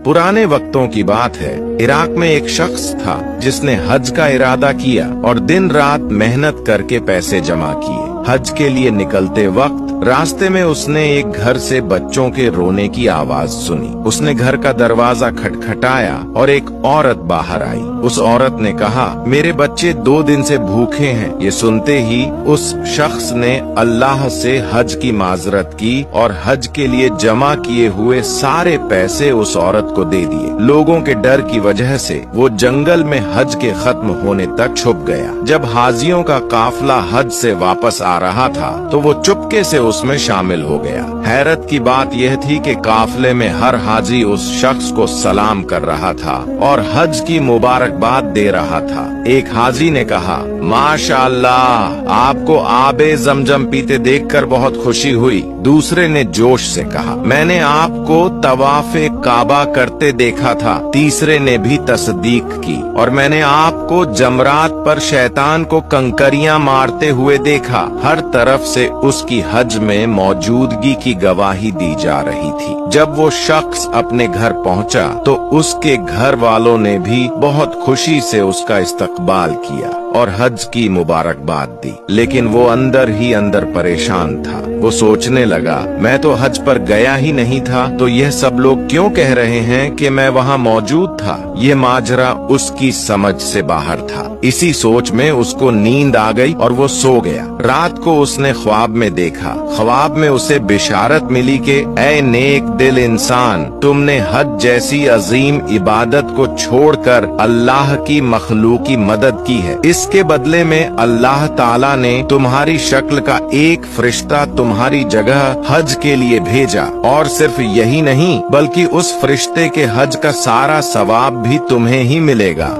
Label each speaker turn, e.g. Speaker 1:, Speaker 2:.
Speaker 1: पुराने वक्तों की बात है। इराक में एक शख्स था जिसने हज का इरादा किया और दिन रात मेहनत करके पैसे जमा किए। हज के लिए निकलते वक्त रास्ते में उसने एक घर से बच्चों के रोने की आवाज सुनी। उसने घर का दरवाजा खटखटाया और एक औरत बाहर आई। उस औरत ने कहा, मेरे बच्चे 2 दिन से भूखे हैं। ये सुनते ही उस शख्स ने अल्लाह से हज की माजरत की और हज के लिए जमा किए हुए सारे पैसे उस औरत को दे दिए। लोगों के डर की वजह से वो जंगल में हज के खत्म होने तक छुप गया। जब हाजियों का काफिला हज से वापस आ रहा था तो वो चुपके से उसमें शामिल हो गया। हैरत की बात यह थी कि काफिले में हर हाजी उस शख्स को सलाम कर रहा था और हज की मुबारकबाद दे रहा था। एक हाजी ने कहा, माशाअल्लाह, आपको आबे जमजम पीते देखकर बहुत खुशी हुई। दूसरे ने जोश से कहा, मैंने आपको तवाफे काबा करते देखा था। तीसरे ने भी तस्दीक की, और मैंने आपको जमरात पर शैतान को कंकरियां मारते हुए देखा। हर तरफ से उसकी हज में मौजूदगी की गवाही दी जा रही थी। जब वो शख्स अपने घर पहुंचा तो उसके घर वालों ने भी बहुत खुशी से उसका इस्तकबाल किया और हज की मुबारकबाद दी। लेकिन वो अंदर ही अंदर परेशान था। वो सोचने लगा, मैं तो हज पर गया ही नहीं था, तो यह सब लोग क्यों कह रहे हैं कि मैं वहाँ मौजूद था। ये माजरा उसकी समझ से बाहर था। इसी सोच में उसको नींद आ गई और वो सो गया। रात को उसने ख्वाब में देखा। ख्वाब में उसे बिशारत मिली कि ऐ नेक दिल इंसान, तुमने हज जैसी अजीम इबादत को छोड़कर अल्लाह की मखलूक की मदद की है। इसके बदले में अल्लाह ताला ने तुम्हारी शक्ल का एक फरिश्ता तुम्हारी जगह हज के लिए भेजा, और सिर्फ यही नहीं बल्कि उस फरिश्ते के हज का सारा सवाब भी तुम्हें ही मिलेगा।